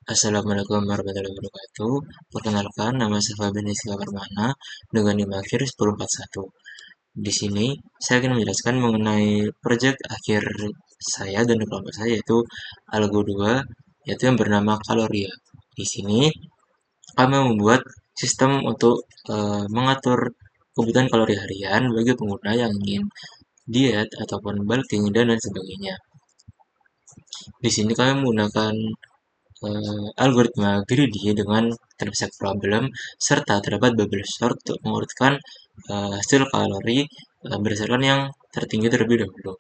Assalamualaikum warahmatullahi wabarakatuh. Perkenalkan, nama saya Fabian Rizky Permana dengan NIM akhir 1041. Di sini saya akan menjelaskan mengenai proyek akhir saya dan kelompok saya yaitu Algo 2, yaitu yang bernama Kaloria. Di sini kami membuat sistem untuk mengatur kebutuhan kalori harian bagi pengguna yang ingin diet ataupun bulking dan lain sebagainya. Di sini kami menggunakan algoritma greedy dengan transact problem serta terdapat bubble sort untuk mengurutkan hasil kalori berdasarkan yang tertinggi terlebih dahulu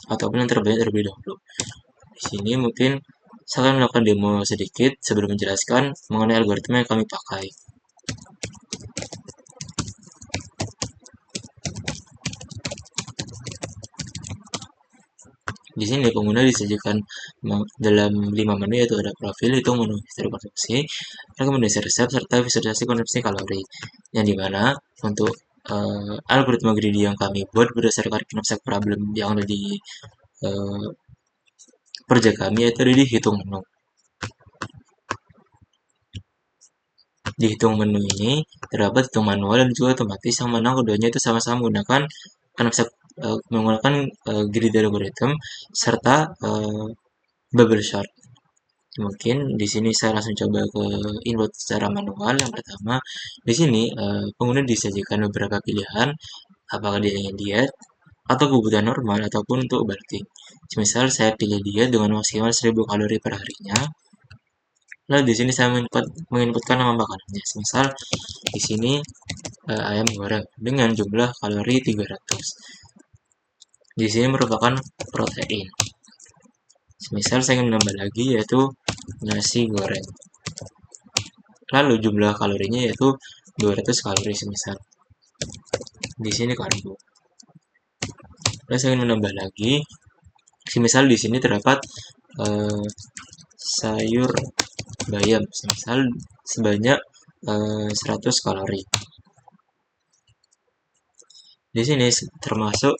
ataupun yang terbanyak terlebih dahulu. Di sini mungkin saya akan melakukan demo sedikit sebelum menjelaskan mengenai algoritma yang kami pakai. Di sini pengguna disajikan dalam 5 menu, yaitu ada profil, itu menu history konsumsi, rekomendasi resep, serta visualisasi konsumsi kalori. Yang dimana untuk algoritma greedy yang kami buat berdasarkan knapsack problem yang ada di project kami, yaitu ada di hitung menu. Di hitung menu ini terdapat hitung manual dan juga otomatis, yang mana keduanya itu sama-sama menggunakan greedy algorithm serta bubble sort. Mungkin di sini saya langsung coba ke input secara manual. Yang pertama, di sini pengguna disajikan beberapa pilihan, apakah dia ingin diet atau kebutuhan normal ataupun untuk bulking. Misal saya pilih diet dengan maksimal 1000 kalori per harinya. Lalu di sini saya menginputkan nama makanannya. Misal di sini ayam goreng dengan jumlah kalori 300. Di sini merupakan protein. Misal saya ingin menambah lagi, yaitu nasi goreng. Lalu jumlah kalorinya yaitu 200 kalori semisal. Di sini karbo. Lalu saya ingin menambah lagi, semisal di sini terdapat sayur bayam, semisal sebanyak 100 kalori. Di sini termasuk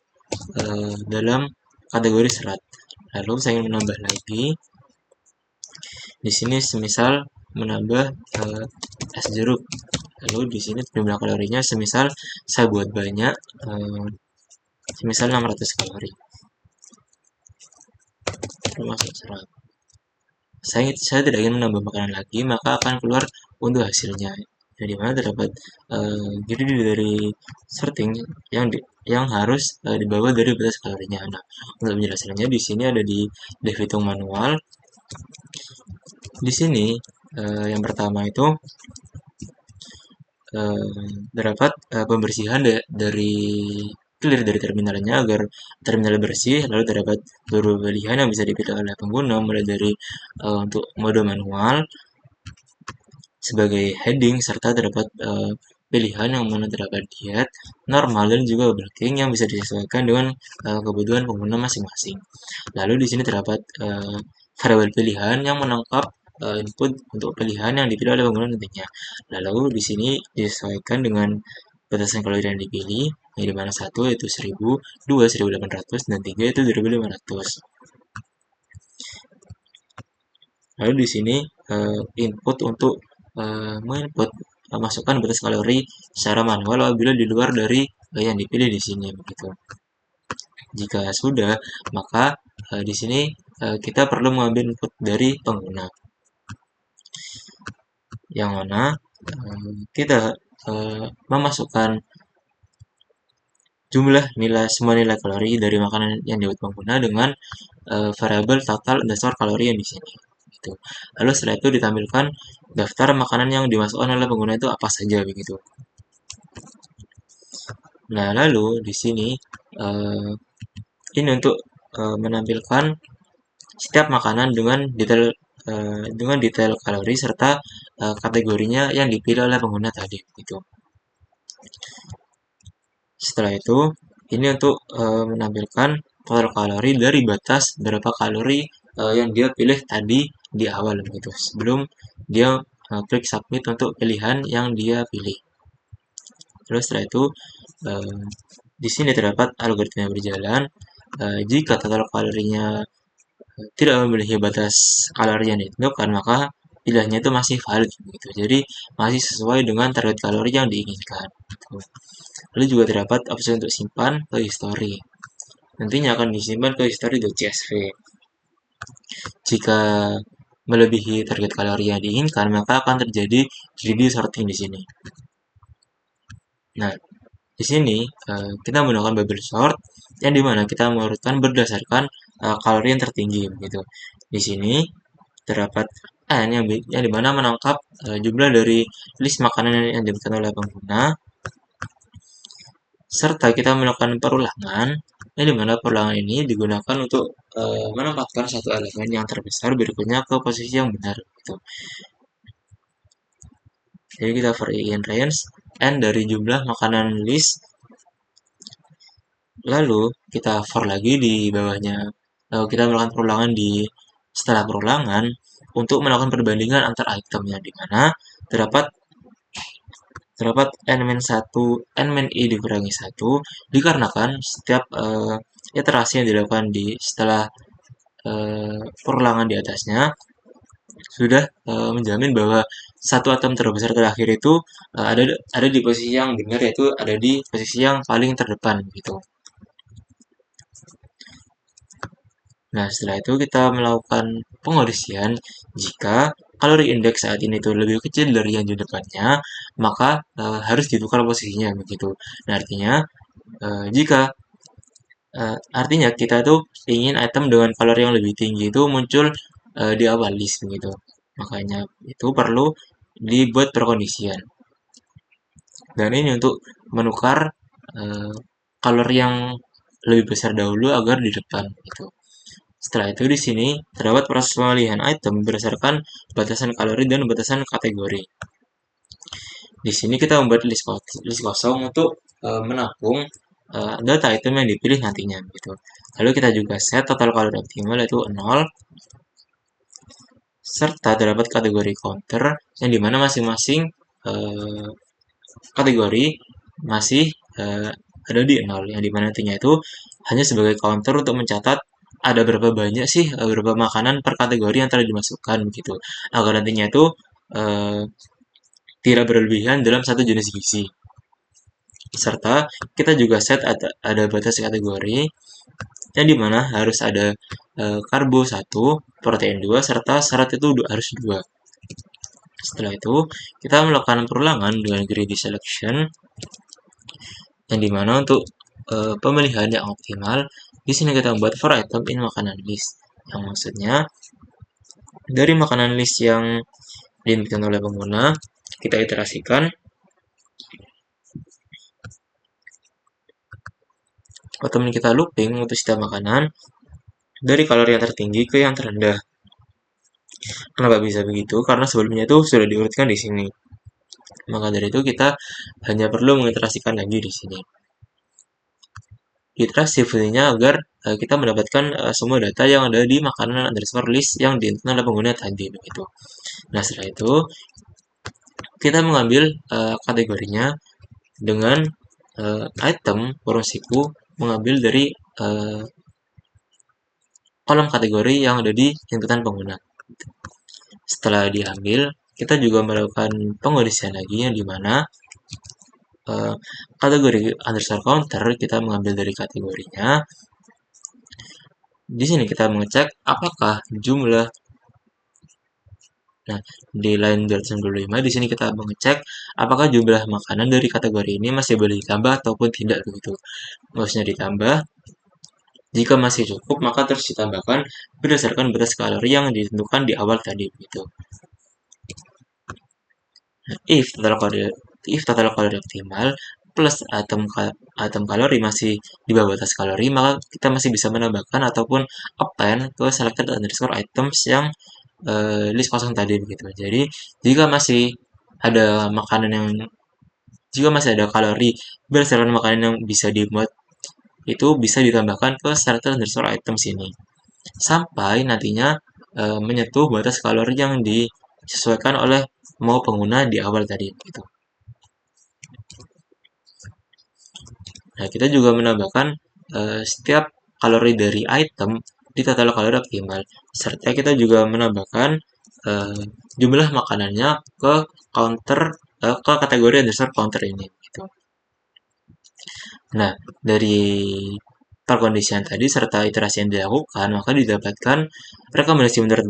dalam kategori serat. Lalu saya ingin menambah lagi. Di sini semisal menambah es jeruk. Lalu di sini jumlah kalorinya semisal saya buat banyak, semisal 600 kalori. Termasuk serat. Saya tidak ingin menambah makanan lagi, maka akan keluar untuk hasilnya. Jadi dimana terdapat greedy dari sorting yang harus dibawa dari batas kalorinya. Nah, untuk menjelaskannya di sini ada di dev hitung manual. Di sini yang pertama itu terdapat pembersihan dari clear dari terminalnya agar terminal bersih. Lalu terdapat beberapa pilihan yang bisa dipilih oleh pengguna, mulai dari untuk mode manual sebagai heading, serta terdapat pilihan yang mana terdapat diet, normal, dan juga bulking yang bisa disesuaikan dengan kebutuhan pengguna masing-masing. Lalu di sini terdapat variabel pilihan yang menangkap input untuk pilihan yang dipilih oleh pengguna nantinya. Lalu di sini disesuaikan dengan batasan kalori yang dipilih, yang dimana 1 yaitu 1000, 2 1800, dan 3 itu 2500. Lalu di sini input untuk menginput masukkan batas kalori secara manual apabila di luar dari yang dipilih di sini begitu. Jika sudah, maka di sini kita perlu mengambil input dari pengguna, yang mana kita memasukkan jumlah semua nilai kalori dari makanan yang dibuat pengguna dengan variabel total underscore kalori yang di sini. Gitu. Lalu setelah itu ditampilkan daftar makanan yang dimasukkan oleh pengguna itu apa saja begitu. Nah, lalu di sini ini untuk menampilkan setiap makanan dengan detail kalori serta kategorinya yang dipilih oleh pengguna tadi gitu. Setelah itu ini untuk menampilkan total kalori dari batas berapa kalori yang dia pilih tadi di awal gitu, sebelum dia klik submit untuk pilihan yang dia pilih. Terus setelah itu di sini terdapat algoritma yang berjalan. Jika total kalorinya tidak memiliki batas kalori yang ditentukan, maka pilihannya itu masih valid gitu. Jadi masih sesuai dengan target kalori yang diinginkan. Gitu. Lalu juga terdapat opsi untuk simpan ke history. Nantinya akan disimpan ke history.csv. Jika melebihi target kalori yang diinginkan, maka akan terjadi greedy sorting di sini. Nah, di sini kita menggunakan bubble sort yang dimana kita mengurutkan berdasarkan kalori yang tertinggi begitu. Di sini terdapat n yang dimana menangkap jumlah dari list makanan yang diberikan oleh pengguna, serta kita melakukan perulangan yang dimana perulangan ini digunakan untuk menempatkan satu elemen yang terbesar berikutnya ke posisi yang benar gitu. Jadi kita for in range n dari jumlah makanan list, lalu kita for lagi di bawahnya, lalu kita melakukan perulangan di setelah perulangan untuk melakukan perbandingan antar item yang dimana terdapat n-1 n-i dikurangi 1 dikarenakan setiap iterasi yang dilakukan di setelah perulangan di atasnya sudah menjamin bahwa satu atom terbesar terakhir itu ada di posisi yang benar, yaitu ada di posisi yang paling terdepan gitu. Nah, setelah itu kita melakukan pengorisian. Jika kalori indeks saat ini itu lebih kecil dari yang di depannya, maka harus ditukar posisinya begitu. Nah, artinya kita tuh ingin item dengan kalori yang lebih tinggi itu muncul di awal list begitu. Makanya itu perlu dibuat perkondisian. Dan ini untuk menukar kalori yang lebih besar dahulu agar di depan gitu. Setelah itu di sini terdapat proses pemilihan item berdasarkan batasan kalori dan batasan kategori. Di sini kita membuat list kosong untuk menampung data item yang dipilih nantinya gitu. Lalu kita juga set total kalori optimal yaitu 0, serta terdapat kategori counter yang dimana masing-masing kategori masih ada di 0, yang dimana nantinya itu hanya sebagai counter untuk mencatat ada berapa banyak sih berapa makanan per kategori yang telah dimasukkan begitu, agar nantinya itu tidak berlebihan dalam satu jenis gizi. Serta kita juga set ada batas kategori yang dimana harus ada karbo 1, protein 2, serta serat itu harus 2. Setelah itu kita melakukan perulangan dengan greedy selection yang dimana untuk pemilihan yang optimal di sini kita membuat for item in makanan list, yang maksudnya dari makanan list yang diinputkan oleh pengguna kita iterasikan atau kita looping untuk setiap makanan dari kalori yang tertinggi ke yang terendah. Kenapa bisa begitu? Karena sebelumnya itu sudah diurutkan di sini. Maka dari itu kita hanya perlu mengiterasikan lagi di sini. Iterasi fungsinya agar kita mendapatkan semua data yang ada di makanan underscore list yang diinput oleh pengguna tadi begitu. Nah, setelah itu kita mengambil kategorinya dengan item kurung siku mengambil dari kolom kategori yang ada di inputan pengguna. Setelah diambil, kita juga melakukan pengorisian lagi yang dimana kategori underscore counter kita mengambil dari kategorinya. Di sini kita mengecek apakah jumlah. Nah, di line 295 di sini kita mengecek apakah jumlah makanan dari kategori ini masih boleh ditambah ataupun tidak begitu. Maksudnya ditambah. Jika masih cukup, maka terus ditambahkan berdasarkan batas kalori yang ditentukan di awal tadi begitu. Nah, if total kalori optimal plus atom kalori masih di bawah batas kalori, maka kita masih bisa menambahkan ataupun append ke selected underscore items yang list kosong tadi begitu. Jadi jika masih ada kalori berdasarkan makanan yang bisa dimuat, itu bisa ditambahkan ke selected underscore items ini sampai nantinya menyentuh batas kalori yang disesuaikan oleh mau pengguna di awal tadi gitu. Nah, kita juga menambahkan setiap kalori dari item di total kalori optimal, serta kita juga menambahkan eh, jumlah makanannya ke counter ke kategori underscore counter ini gitu. Nah, dari perkondisian tadi serta iterasi yang dilakukan, maka didapatkan rekomendasi benar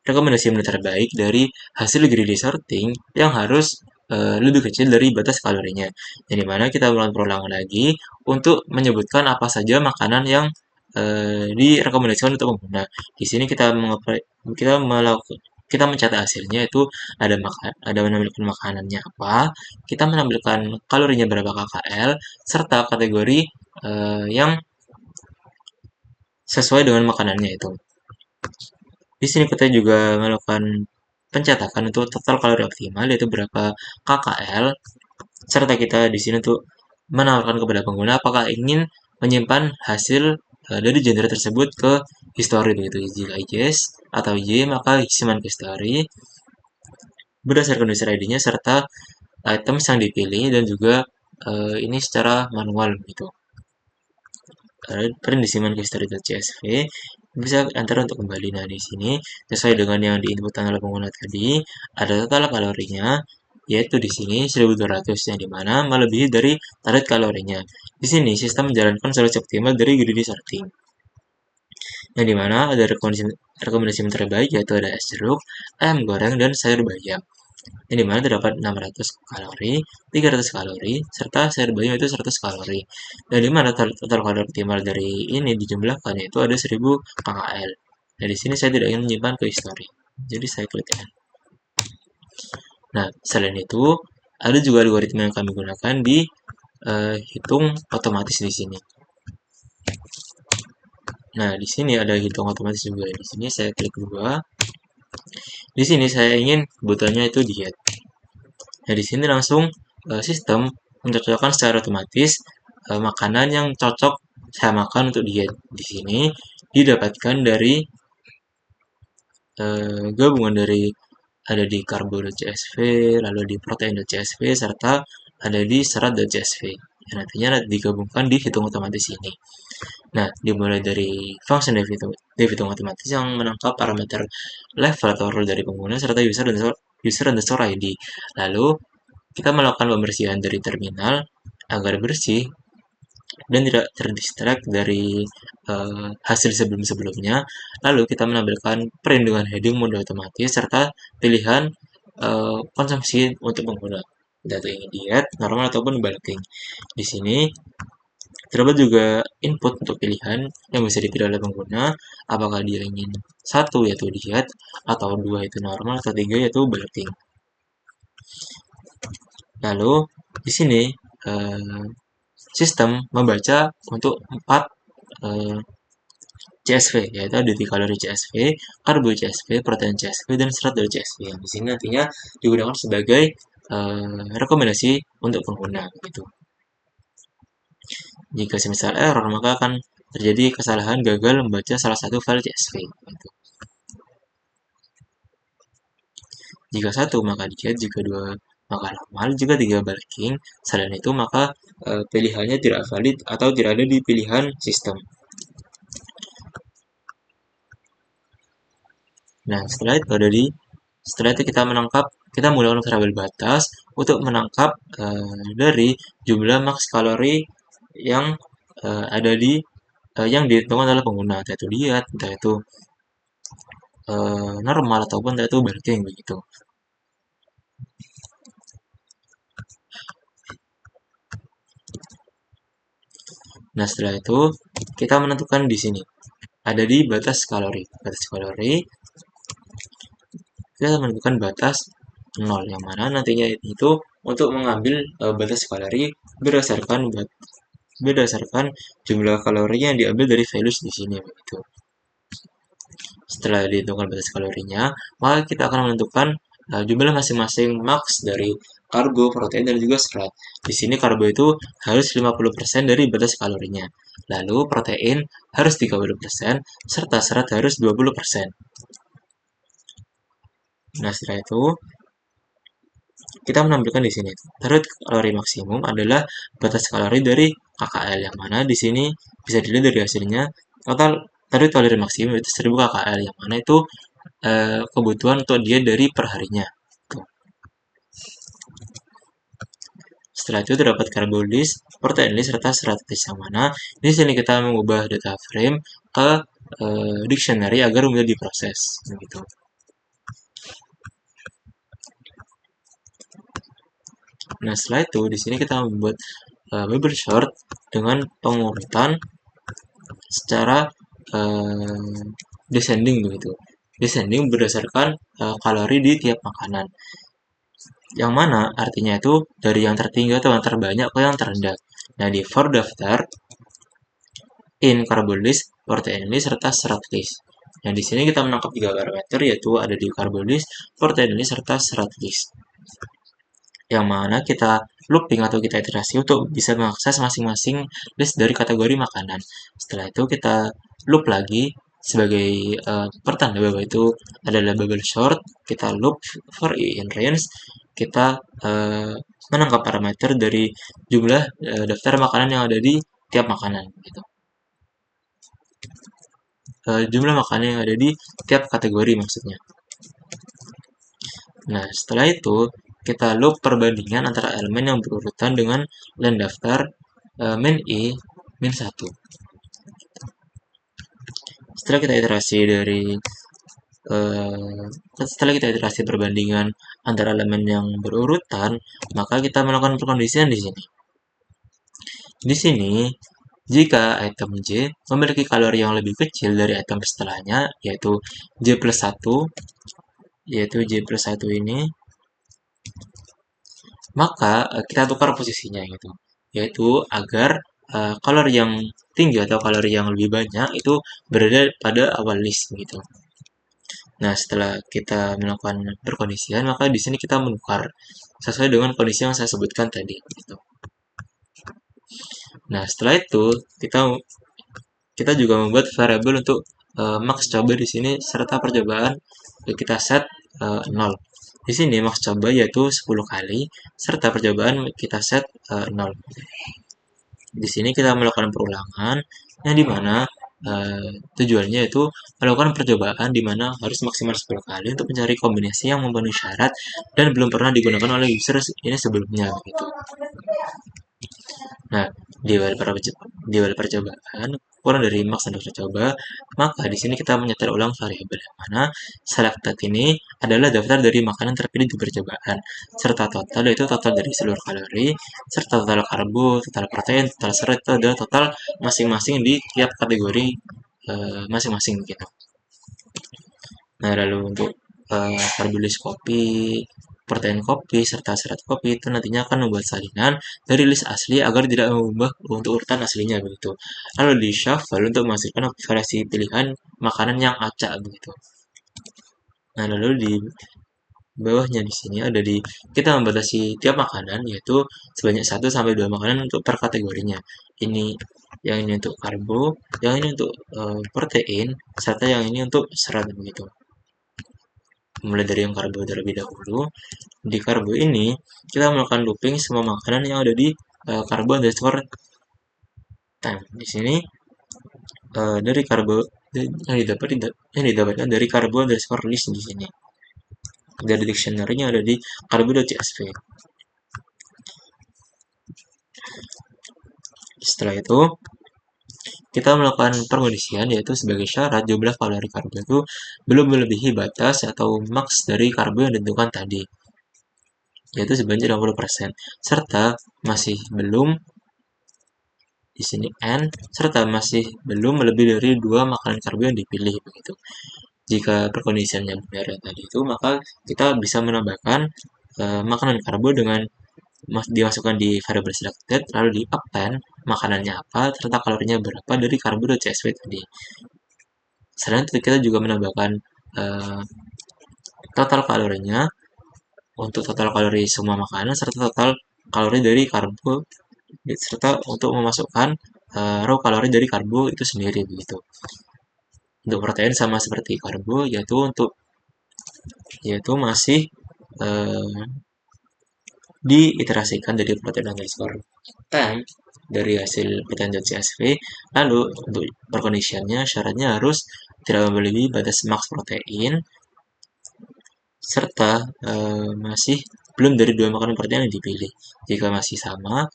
rekomendasi benar terbaik dari hasil greedy sorting yang harus lebih kecil dari batas kalorinya. Yang dimana kita melakukan perulangan lagi untuk menyebutkan apa saja makanan yang direkomendasikan untuk pengguna. Di sini kita melakukan kita mencatat hasilnya itu ada menampilkan makanannya apa, kita menampilkan kalorinya berapa kcal, serta kategori yang sesuai dengan makanannya itu. Di sini kita juga melakukan pencetakan untuk total kalori optimal yaitu berapa kcal, serta kita di sini untuk menawarkan kepada pengguna apakah ingin menyimpan hasil dari genre tersebut ke history begitu. Jika yes atau y maka simpan ke history berdasarkan user ID-nya serta items yang dipilih dan juga ini secara manual gitu. Print disimpan ke history.csv bisa enter untuk kembali. Nah, di sini sesuai dengan yang diinputkan oleh pengguna tadi, ada total kalorinya yaitu di sini 1200 yang dimana melebihi dari target kalorinya. Di sini sistem menjalankan solusi optimal dari greedy sorting. Yang dimana ada rekomendasi yang terbaik yaitu ada es jeruk, ayam goreng, dan sayur bayam. Yang dimana terdapat 600 kalori, 300 kalori, serta sayur bayam itu 100 kalori. Dan dimana total kalori optimal dari ini dijumlahkan yaitu ada 1000 kcal. Nah, di sini saya tidak ingin menyimpan ke history. Jadi saya klik N. Nah, selain itu, ada juga algoritma yang kami gunakan di hitung otomatis di sini. Nah, di sini ada hitung otomatis juga. Di sini saya klik dua. Di sini saya ingin kebutuhannya itu diet. Nah, di sini langsung sistem mencocokkan secara otomatis makanan yang cocok saya makan untuk diet. Di sini didapatkan dari gabungan dari ada di karbo.csv, lalu di protein.csv, serta ada di serat.csv. Yang nantinya digabungkan di hitung otomatis ini. Nah, dimulai dari function dev hitung otomatis yang menangkap parameter level atau role dari pengguna serta user underscore ID. Lalu kita melakukan pembersihan dari terminal agar bersih dan tidak terdistract dari hasil sebelum-sebelumnya. Lalu kita menampilkan print dengan heading mode otomatis serta pilihan konsumsi untuk pengguna. Data ingin diet, normal ataupun bulking. Di sini terdapat juga input untuk pilihan yang bisa dipilih oleh pengguna, apakah dia ingin satu yaitu diet, atau dua itu normal, atau tiga yaitu bulking. Lalu di sini sistem membaca untuk 4 CSV, yaitu ada di kalori CSV, karbo CSV, protein CSV, dan serat dari CSV. Yang di sini nantinya digunakan sebagai rekomendasi untuk pengguna. Gitu. Jika semisal error, maka akan terjadi kesalahan gagal membaca salah satu file CSV. Gitu. Jika satu, maka diet. Jika dua, maka normal. Jika tiga, bulking. Selain itu, maka pilihannya tidak valid atau tidak ada di pilihan sistem. Nah, setelah itu kita menggunakan variabel batas untuk menangkap dari jumlah max kalori yang ada di yang dihitungkan oleh pengguna, entah itu diet, entah itu normal ataupun entah itu bulking begitu. Nah, setelah itu kita menentukan di sini ada di batas kalori. Batas kalori kita menentukan batas 0 yang mana nantinya itu untuk mengambil batas kalori berdasarkan jumlah kalori yang diambil dari values di sini begitu. Setelah dihitungkan batas kalorinya, maka kita akan menentukan jumlah masing-masing max dari karbo, protein, dan juga serat. Di sini karbo itu harus 50% dari batas kalorinya. Lalu protein harus 30%, serta serat harus 20%. Nah, setelah itu kita menampilkan di sini target kalori maksimum adalah batas kalori dari KKL yang mana di sini bisa dilihat dari hasilnya total target kalori maksimum itu 1000 KKL yang mana itu kebutuhan untuk dia dari perharinya. Tuh. Setelah itu terdapat karbo list, protein list, serta serat list yang mana di sini kita mengubah data frame ke dictionary agar mudah diproses. Gitu. Nah, setelah itu di sini kita membuat bubble sort dengan pengurutan secara descending begitu. Descending berdasarkan kalori di tiap makanan. Yang mana artinya itu dari yang tertinggi atau yang terbanyak ke yang terendah. Nah, di for daftar in carbon list, protein list, serta serat list. Nah, di sini kita menangkap 3 parameter yaitu ada di carbon list, protein list, serta serat list. Yang mana kita looping atau kita iterasi untuk bisa mengakses masing-masing list dari kategori makanan. Setelah itu kita loop lagi sebagai pertanda bahwa itu adalah bubble sort, kita loop for in range, kita menangkap parameter dari jumlah daftar makanan yang ada di tiap makanan gitu. Jumlah makanan yang ada di tiap kategori maksudnya. Nah, setelah itu kita loop perbandingan antara elemen yang berurutan dengan len daftar min i min 1. Setelah kita iterasi perbandingan antara elemen yang berurutan, maka kita melakukan perkondisian di sini. Di sini, jika item J memiliki kalori yang lebih kecil dari item setelahnya, yaitu J plus 1, ini, maka kita tukar posisinya gitu. Yaitu agar kalori yang tinggi atau kalori yang lebih banyak itu berada pada awal list gitu. Nah, setelah kita melakukan perkondisian, maka di sini kita menukar sesuai dengan kondisi yang saya sebutkan tadi gitu. Nah, setelah itu kita juga membuat variabel untuk max coba di sini serta percobaan kita set 0. Di sini max coba yaitu 10 kali serta percobaan kita set 0. Di sini kita melakukan perulangan yang dimana tujuannya itu melakukan percobaan di mana harus maksimal 10 kali untuk mencari kombinasi yang memenuhi syarat dan belum pernah digunakan oleh user ini sebelumnya gitu. Nah, di awal percobaan kurang dari max dan coba, maka di sini kita menyetel ulang variabel yang mana selected ini adalah daftar dari makanan terpilih di percobaan, serta total yaitu total dari seluruh kalori, serta total karbo, total protein, total serat itu adalah total masing-masing di tiap kategori masing-masing gitu. Nah, lalu untuk karbolis kopi, protein kopi, serta serat kopi itu nantinya akan membuat salinan dari list asli agar tidak mengubah untuk urutan aslinya begitu. Lalu di shuffle untuk menghasilkan variasi pilihan makanan yang acak begitu. Nah, lalu di bawahnya di sini ada di kita membatasi tiap makanan yaitu sebanyak 1 sampai 2 makanan untuk per kategorinya. Yang ini untuk karbo, yang ini untuk protein, serta yang ini untuk serat begitu. Mulai dari yang karbo terlebih dahulu. Di karbo ini kita melakukan looping semua makanan yang ada di karbo underscore time. Di sini dari karbo yang didapatkan dari karbo underscore list di sini. Dari dictionary-nya ada di karbo.csv. Setelah itu kita melakukan perkondisian yaitu sebagai syarat jumlah kalori karbo itu belum melebihi batas atau max dari karbo yang ditentukan tadi, yaitu sebanyak 20%, serta masih belum di sini n serta masih belum lebih dari 2 makanan karbo yang dipilih begitu. Jika perkondisiannya benar tadi itu, maka kita bisa menambahkan makanan karbo dengan dimasukkan di variable selected lalu di append makanannya apa serta kalorinya berapa dari karbo.csv tadi. Selain itu kita juga menambahkan total kalorinya untuk total kalori semua makanan serta total kalori dari karbo serta untuk memasukkan raw kalori dari karbo itu sendiri begitu. Untuk protein sama seperti karbo yaitu masih diiterasikan dari protein underscore time dari hasil protein.csv. Lalu untuk perkondisiannya syaratnya harus tidak melebihi batas max protein serta masih belum dari dua makanan protein yang dipilih. Jika masih sama,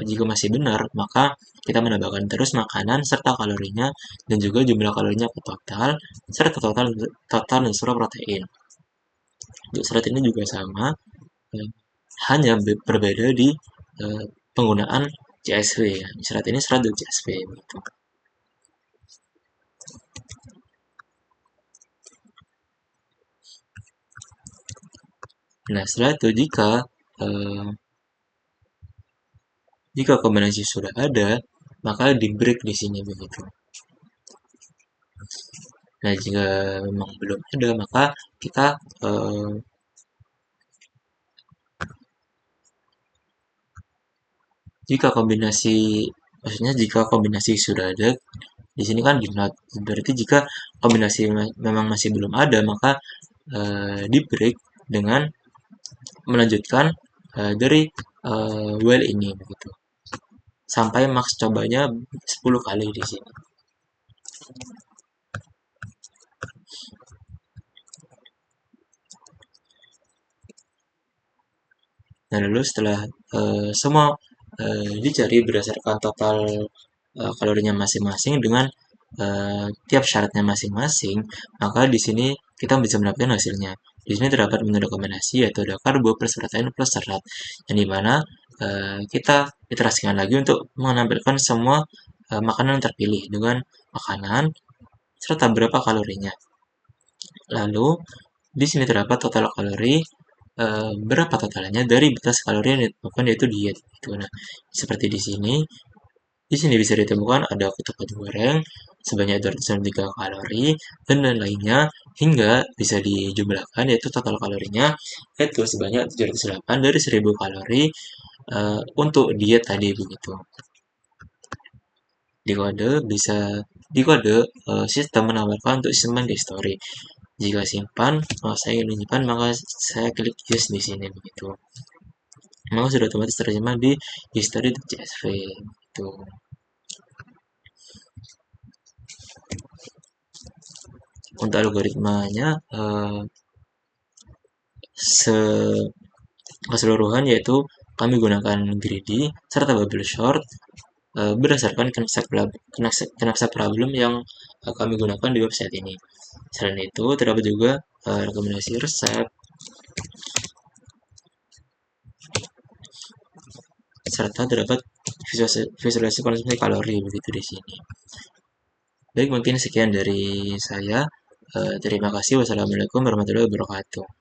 jika masih benar, maka kita menambahkan terus makanan serta kalorinya dan juga jumlah kalorinya ke total serta total total unsur protein. Untuk serat ini juga sama, eh, hanya berbeda di penggunaan CSV ya. Serat ini serat dari CSV gitu. Nah, setelah itu eh, jika kombinasi sudah ada, maka di break di sini begitu. Nah, jika memang belum ada, maka kita jika kombinasi maksudnya jika kombinasi sudah ada, di sini kan di not. Berarti jika kombinasi memang masih belum ada, maka di break dengan melanjutkan dari while ini begitu. Sampai max cobanya 10 kali di sini. Nah, lalu setelah semua dicari berdasarkan total kalorinya masing-masing dengan tiap syaratnya masing-masing, maka di sini kita bisa mendapatkan hasilnya. Di sini terdapat menu rekomendasi yaitu ada karbo plus protein plus serat, yang dimana kita iterasikan lagi untuk menampilkan semua makanan terpilih dengan makanan serta berapa kalorinya. Lalu di sini terdapat total kalori berapa totalnya dari batas kalori yang ditentukan yaitu diet. Gitu. Nah, seperti di sini bisa ditemukan ada ketupat goreng sebanyak 293 kalori dan lain-lainnya hingga bisa dijumlahkan yaitu total kalorinya yaitu sebanyak 708 dari 1000 kalori untuk diet tadi begitu. Di kode sistem menawarkan untuk simpan di history. Jika simpan, saya ingin menyimpan maka saya klik yes di sini begitu. Maka sudah otomatis terjemah di history.csv itu. Untuk algoritmanya keseluruhan yaitu kami gunakan greedy serta bubble short berdasarkan konsep problem yang kami gunakan di website ini. Selain itu, terdapat juga rekomendasi resep serta terdapat visualisasi konsumsi kalori begitu di sini. Baik, mungkin sekian dari saya. Terima kasih. Wassalamualaikum warahmatullahi wabarakatuh.